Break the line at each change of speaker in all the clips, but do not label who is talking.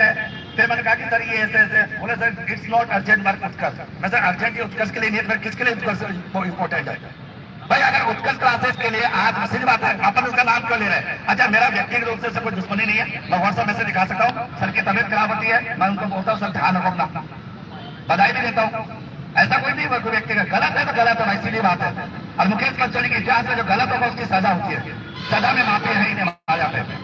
Urgent है। फिर मैंने कहा कि सर ये ऐसे ऐसे, बोले sir it's not urgent work Utkarsh. मैं सर अर्जेंट ये उत्कर्ष के लिए नहीं है, फिर किसके लिए उत्कर्ष इंपॉर्टेंट है? भाई अगर उत्कर्ष क्लासेस के लिए आज सीधी बात है, अपन उसका नाम क्यों ले रहे हैं? अच्छा मेरा व्यक्तिगत रूप से कोई दुश्मनी नहीं है, मैं व्हाट्सएप में से दिखा सकता हूँ सर की तबियत खराब होती है, मैं उनको बोलता हूँ सर ध्यान रखो अपना, बधाई भी देता हूँ। ऐसा कोई नहीं कोई व्यक्ति का गलत है तो गलत है भाई, सीधी बात है। और मुकेश पंचोली के इतिहास में जो गलत होगा उसकी सजा होती है, सजा में माफी है ही नहीं हमारे यहाँ पे।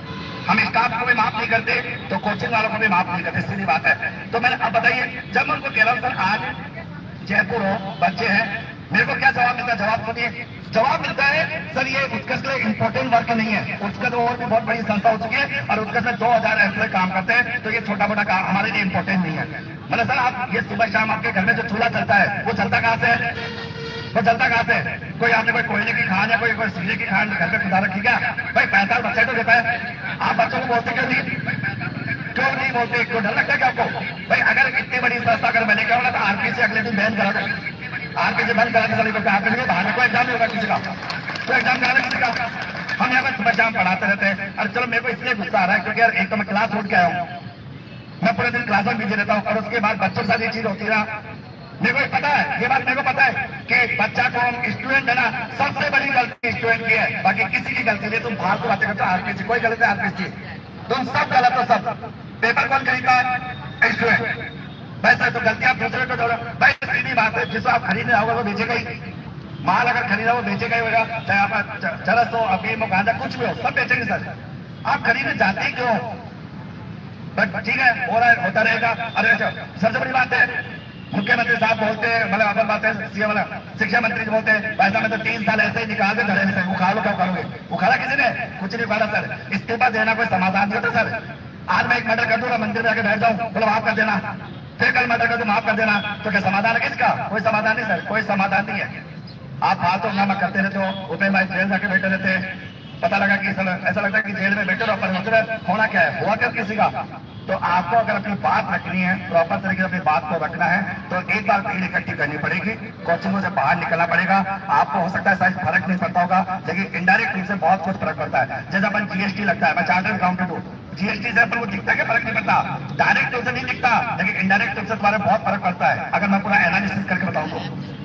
हम स्टाफ को भी माफ नहीं करते तो कोचिंग वालों को भी माफ नहीं करते, सीधी बात है। तो मैंने अब बताइए, जब मैं उनको कह रहा हूँ सर आज जयपुर हो, बच्चे हैं, मेरे को क्या जवाब मिलता है? जवाब सुनिए, जवाब मिलता है सर ये उत्कर्ष के लिए इंपॉर्टेंट वर्क नहीं है, उत्कर्ष और भी बहुत बड़ी संस्था हो चुकी है और उत्कर्ष में 2000 एम्प्लॉय काम करते हैं, तो ये छोटा मोटा काम हमारे लिए इंपॉर्टेंट नहीं है। मतलब सर आप ये सुबह शाम आपके घर में जो चूल्हा चलता है वो चलता कहाँ से है? वो चलता कहाँ से? कोई आपने कोई कोयले की खान या कोई सीधे की खान घर पे खुदा रखी क्या? भाई पैसा बच्चा तो देता है, आप बच्चों को बोलते क्यों नहीं बोलते? क्यों डर लगता है क्या आपको? भाई अगर इतनी बड़ी संस्था अगर मैंने क्या होगा तो आरपीसी अगले दिन बैन करा दो, आरपीसी बंद करा दो, आरपीसी बाहर को एग्जाम नहीं होगा किसी का, तो एग्जाम करा किसी का। हम यहाँ पर सुबह शाम पढ़ाते रहते हैं। और चलो मेरे को इसलिए गुस्सा आ रहा है क्योंकि यार एक तो मैं क्लास छोड़ के आया हूँ, मैं पूरे दिन क्लास में बिजी रहता हूँ और उसके बाद बच्चों के साथ ये चीज होती है। मेरे को पता है, ये बात मेरे को पता है कि बच्चा को हम स्टूडेंट है ना, सबसे बड़ी गलती स्टूडेंट की है, बाकी किसी की गलती नहीं। तुम फालतू बातें करते हो, आरपीसी कोई गलत है, आरपीसी तुम सब गलत हो, सब। पेपर कौन खरीदता है? स्टूडेंट। वैसे तो गलती आप दूसरे को जोड़ो। भाई सीधी बात है, जिसको आप खरीदने आओगे वो बेचेगा ही, माल अगर खरीदा वो बेचेगा ही होगा, चाहे आप चरस हो, अफीम हो, गांजा कुछ भी हो, सब बेचेंगे सर। आप खरीदने जाते ही क्यों? बट ठीक है, हो रहा है, होता रहेगा। अरे सबसे बड़ी बात है, मुख्यमंत्री साहब बोलते हैं, मतलब अपन बात है, सीएम शिक्षा मंत्री जी बोलते हैं पैसा में तो 3 साल ऐसे ही निकाल दे घरे से, उखाड़ो क्या उखाड़ोगे? उखाड़ा किसी ने? कुछ नहीं उखाड़ा सर। इस्तीफा देना कोई समाधान नहीं होता सर। आज मैं एक मर्डर कर दूंगा, मंदिर में आके बैठ जाऊं, बोलो माफ कर देना, फिर कल मर्डर कर दूं, माफ कर देना, तो क्या समाधान है किसका? कोई समाधान नहीं सर, कोई समाधान नहीं है। आप फालतू हंगामा करते रहते हो, रुपए में जेल जाके बैठे रहते हैं, पता लगा कि ऐसा लगता है कि जेल में बैठे रहो, पर होना क्या है? हुआ क्या किसी का? तो आपको अगर अपनी बात रखनी है, प्रॉपर तरीके से अपनी बात को रखना है, तो एक बार भीड़ इकट्ठी करनी पड़ेगी, कोचिंगों से बाहर निकलना पड़ेगा। आपको हो सकता है शायद फर्क नहीं पड़ता होगा, लेकिन इनडायरेक्ट रूप से बहुत कुछ फर्क पड़ता है। जैसे अपन जीएसटी लगता है, मैं चार्टर्ड अकाउंटेंट हूँ, जीएसटी से अपन को दिखता है कि फर्क नहीं पड़ता, डायरेक्ट रूप से नहीं दिखता, लेकिन इनडायरेक्ट रूप से तुम्हारे बहुत फर्क पड़ता है। अगर मैं पूरा एनालिसिस करके बताऊँ तो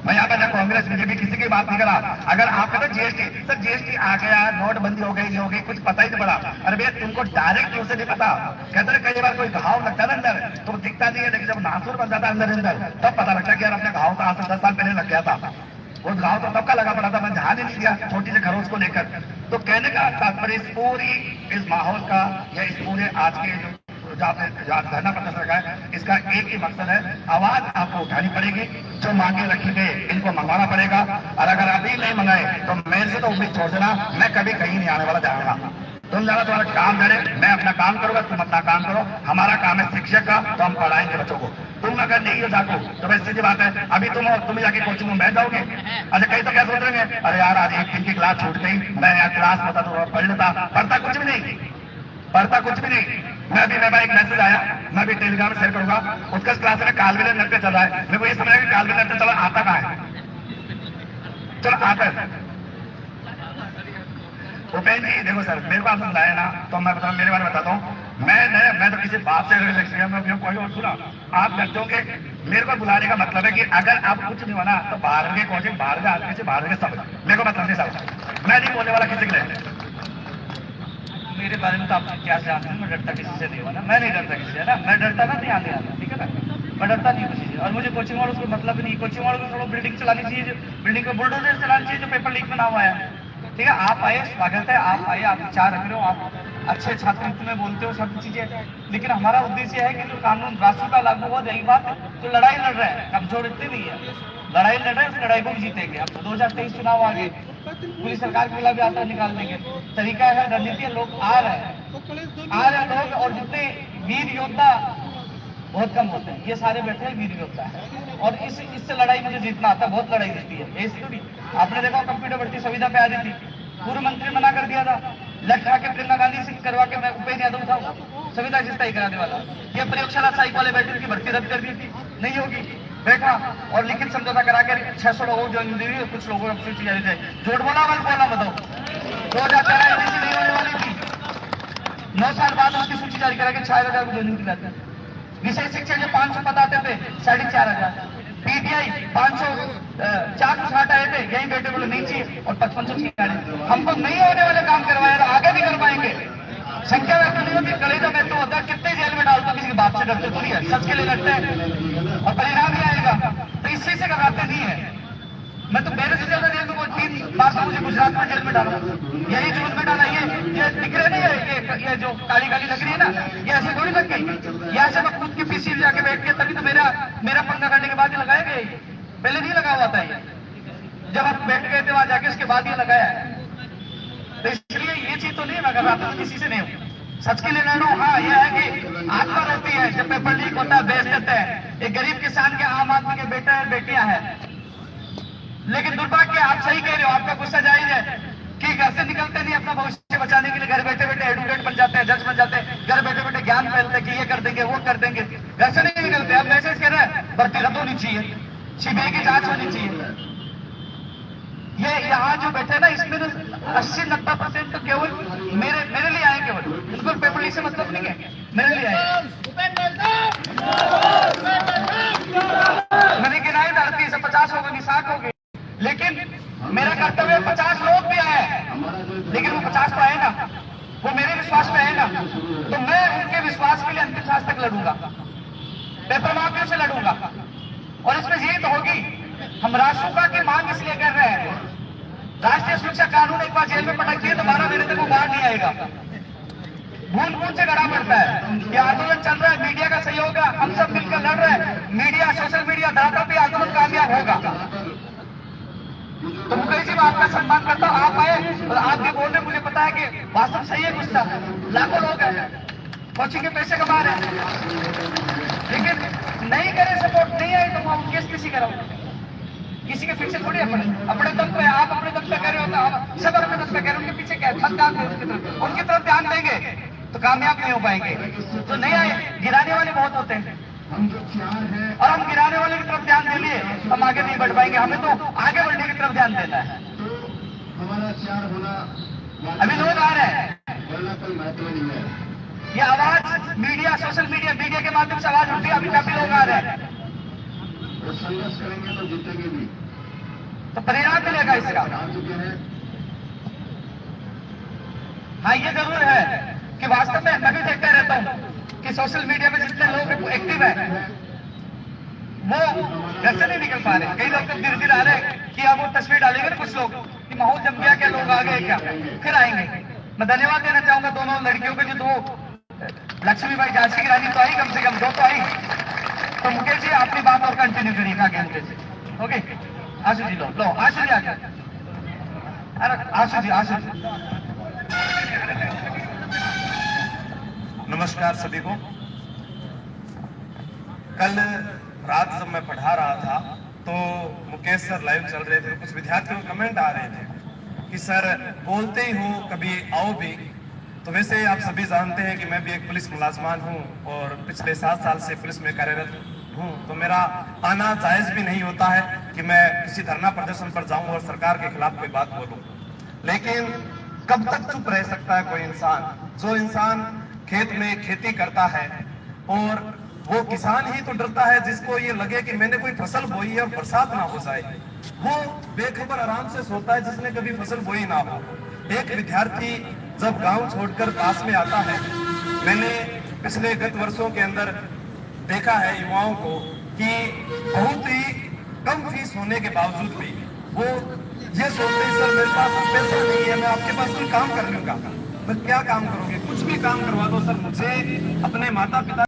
मैं यहाँ पर ना कांग्रेस बीजेपी किसी की बात नहीं करा। अगर आप कहते जीएसटी, सर जीएसटी आ गया, नोटबंदी हो गई, ये हो गई, कुछ पता ही नहीं पड़ा। अरे भैया तुमको डायरेक्ट रूप से नहीं पता। कहते हैं कई बार कोई घाव लगता है ना अंदर, तो दिखता नहीं है, लेकिन जब नासूर बन जाता है अंदर तब पता लगता है कि यार अपने घाव तो आज से 10 साल पहले लग गया था, वो घाव तो तब का लगा पड़ा था, मैं ध्यान ही नहीं दिया छोटी से खरोच को लेकर। तो कहने का तात्पर्य इस माहौल का या इस पूरे आज के धरना प्रदर्शन रखा है, इसका एक ही मकसद है, आवाज आपको उठानी पड़ेगी, जो मांगे रखी गई इनको मंगवाना पड़ेगा। और अगर अभी नहीं मंगाए तो मेरे से तो उम्मीद छोड़ देना, मैं कभी कहीं नहीं आने वाला जाऊंगा। तुम जाना तुम्हारा काम करे, मैं अपना काम करूंगा, तुम अपना काम करो। हमारा काम है शिक्षक का, तो हम पढ़ाएंगे बच्चों को। तुम अगर नहीं हो जाको तो बस सीधी बात है, अभी तुम जाके कोचिंग में बैठ जाओगे। अच्छा कहीं तो क्या सोच रहे हैं, अरे यार आज एक दिन की क्लास छूट गई, मैं यहाँ क्लास होता तो पढ़ लेता। पढ़ता कुछ भी नहीं, पढ़ता कुछ भी नहीं। मैं एक मैसेज आया, मैं भी टेलीग्राम में शेयर करूंगा, उत्कर्ष क्लास में कालविलय नृत्य चल रहा है। मेरे को ये समझ कि कालविलय नृत्य चला आता कहाँ है? चलो आता है उपेंद्र जी, देखो सर मेरे को आप समझाया ना, तो मैं बताऊँ मेरे बारे में बताता हूँ। मैं तो किसी बात से कोई और सुना आप करते होंगे। मेरे को बुलाने का मतलब है कि अगर आप कुछ नहीं बना तो बाहर के कोचिंग, बाहर के आदमी से, बाहर के सब, मेरे को मतलब नहीं सब, मैं नहीं बोलने वाला किसी के लिए। मेरे बारे में तो आप क्या जानते हैं, मैं डरता किसी से नहीं हुआ ना, मैं नहीं डरता किसी से ना, मैं डरता ना ध्यान नहीं आता, ठीक है ना, मैं डरता नहीं किसी से। और मुझे कोचिंग वालों को मतलब नहीं, कोचिंग वालों को थोड़ा बिल्डिंग चलानी चाहिए, बिल्डिंग को बुलडोजर चलानी चाहिए, जो पेपर लीक में ना हुआ है, ठीक है। आप आए, स्वागत है, आप आए, आप विचार रख रहे हो, आप अच्छे छात्र में बोलते हो सब चीजें, लेकिन हमारा उद्देश्य है कि जो कानून राष्ट्र का लागू हुआ, रही बात तो लड़ाई लड़ रहे हैं, कमजोर इतनी नहीं है, लड़ाई लड़ रहे हैं, उस लड़ाई को भी जीतेंगे। अब 2023 चुनाव आगे, पूरी सरकार के खिलाफ यात्रा निकाल देंगे, तरीका है, रणनीति है, लोग आ रहे हैं लोग, और जितने वीर योद्धा बहुत कम होते हैं, ये सारे बैठे हैं वीर योद्धा है, और इससे लड़ाई मुझे जीतना आता है, बहुत लड़ाई जीती है। ऐसी थोड़ी आपने देखा कंप्यूटर भर्ती संविदा पे आ रही थी, पूर्व मंत्री मना कर दिया था, लखा के प्रियंका गांधी से करवा के मैं उपेंद्र यादव था संविदा जिसका ही कराने वाला, ये प्रयोगशाला साइक वाले बैठे की भर्ती रद्द कर दी थी, नहीं होगी, बैठा और लिखित समझौता करा के 600 लोगों को ज्वाइनिंग दी हुई, कुछ लोगों को झूठ बोला, मत बोला बताओ, 2014 नहीं होने वाली थी,
9 साल बाद उसकी सूची जारी करा के 4,000 को जोइनिंग दिलाते हैं। विषय शिक्षक जो 500 पद आते थे 4,500, पीटीआई 500 460 आए थे, यही बेटे बोले नहीं चाहिए और 5500 चाहिए। हमको नहीं होने वाले काम करवाए और आगे भी करवाएंगे। संख्या व्यक्त नहीं होती, कलेजा में तो होता है, कितने जेल में डालते किसी के बाप से डरते थोड़ी है, सच के लिए लड़ते हैं और परिणाम भी आएगा। तो इसी से घबराते नहीं है। मैं तो मेरे से ज्यादा जेल में वो 3 बार तो मुझे गुजरात में जेल में डाला, यही जून में डाला। ये दिख रहे नहीं है, ये जो काली काली लग रही है ना, ये ऐसे थोड़ी लग गई। यहाँ से मैं खुद की पीसी जाके बैठ के तभी तो मेरा पंखा करने के बाद ही लगाया गया, पहले नहीं लगा हुआ था ये। जब आप बैठ गए थे वहां जाके उसके बाद ये लगाया है। तो इसलिए ये चीज तो नहीं मैं कर रहा था, किसी से नहीं हूं, सच के लिए लड़ रहा हूं। हाँ यह है कि आत्मा रोती है जब पेपर लीक होता है, बेच देते हैं। एक गरीब किसान के, आम आदमी के बेटे और बेटियां हैं। लेकिन दुर्भाग्य, आप सही कह रहे हो, आपका गुस्सा जायज है कि घर से निकलते नहीं अपना भविष्य बचाने के लिए, घर बैठे बैठे एडवोकेट बन जाते हैं, जज बन जाते हैं, घर बैठे बैठे ज्ञान फैलते हैं कि ये कर देंगे वो कर देंगे, घर से नहीं निकलते। अब मैसेज कह रहे हैं भर्ती रद्द होनी चाहिए, सीबीआई की जांच होनी चाहिए। ये यहाँ जो बैठे ना, इसमें 80-90% तो केवल मेरे लिए आए, केवल बिल्कुल पेपर लीक से मतलब नहीं है, मेरे लिए आए। मैंने गिनाई 38-50 हो गई, 60 हो गई, लेकिन मेरा कर्तव्य 50 लोग भी आए, लेकिन वो 50 तो आए ना, वो मेरे विश्वास में है ना, तो मैं उनके विश्वास के लिए अंतिम सांस तक लड़ूंगा, पेपर माफियों से लड़ूंगा। और इसमें जीत होगी। हम राष्ट्रपति की मांग इसलिए कर रहे हैं, राष्ट्रीय सुरक्षा कानून एक बार जेल में पटक दिए तो 12 महीने तक वो बाहर नहीं आएगा। बूंद बूंद से गड़ा पड़ता है। ये आंदोलन चल रहा है, मीडिया का सहयोग है, हम सब मिलकर लड़ रहे हैं। मीडिया, सोशल मीडिया धरातल पे आंदोलन कामयाब होगा। तो मुकेश जी, मैं आपका सम्मान करता हूँ, आप आए और आप भी बोल रहे, मुझे पता है कि वास्तव सही है गुस्सा, लाखों लोग हैं, कोचिंग के पैसे कमा रहे हैं, लेकिन नहीं करे सपोर्ट, नहीं आए तो हम केस किसी करो, किसी के पीछे थोड़ी अपने दम पे, आप अपने दम पे कह रहे हो तो सब अपने दम पे कह रहे हो, उनके पीछे क्या है, ध्यान दें उनकी तरफ ध्यान देंगे तो कामयाब नहीं हो पाएंगे। तो नहीं आए, गिराने वाले बहुत होते हैं और हम गिराने वाले की तरफ ध्यान दे लिए हम आगे नहीं बढ़ पाएंगे। हमें तो आगे बढ़ने की तरफ ध्यान देना है। अभी लोग आ रहे हैं, ये आवाज मीडिया, सोशल मीडिया के माध्यम से आवाज उठती है, अभी काफी लोग आ रहे हैं।
संघर्ष करेंगे तो जीतेंगे भी,
तो परिणाम मिलेगा इसका। हाँ ये जरूर है कि वास्तव में मैं भी देखता रहता हूँ कि सोशल मीडिया में जितने लोग एक्टिव है वो घर से नहीं निकल पा रहे। कई लोग तो धीरे धीरे आ रहे हैं कि अब वो तस्वीर डालेंगे ना कुछ लोग कि माहौल जम गया, क्या लोग आ गए क्या, फिर आएंगे। मैं धन्यवाद देना चाहूंगा दोनों लड़कियों के, जो 2 लक्ष्मीबाई झांसी की रानी तो आई, कम से कम 2 तो आई। तो मुकेश जी अपनी बात और कंटिन्यू करिए आगे मुकेश जी। ओके आशु जी, लो आशु जी आगे। अरे आशु जी।
नमस्कार सभी को। कल रात जब मैं पढ़ा रहा था तो मुकेश सर लाइव चल रहे थे, कुछ विद्यार्थियों के कमेंट आ रहे थे कि सर बोलते ही हो, कभी आओ भी। तो वैसे आप सभी जानते हैं कि मैं भी एक पुलिस मुलाजमान हूं और पिछले 7 साल से पुलिस में कार्यरत हूं, तो मेरा आना जायज भी नहीं होता है कि मैं किसी धरना प्रदर्शन पर जाऊं और सरकार के खिलाफ कोई बात बोलूं। लेकिन कब तक चुप रह सकता है कोई इंसान? जो इंसान खेत में खेती करता है और वो किसान ही तो डरता है जिसको ये लगे कि मैंने कोई फसल बोई है और बरसात ना हो जाए, वो बेखबर आराम से सोता है जिसने कभी फसल बोई ना हो। एक विद्यार्थी जब गांव छोड़कर पास में आता है, मैंने पिछले गत वर्षों के अंदर देखा है युवाओं को कि बहुत ही कम फीस होने के बावजूद भी वो ये सोचते हैं सर मेरे पास पैसा नहीं है, मैं आपके पास कोई काम कर लूंगा। मैं क्या काम करोगे? कुछ भी काम करवा दो सर, मुझे अपने माता पिता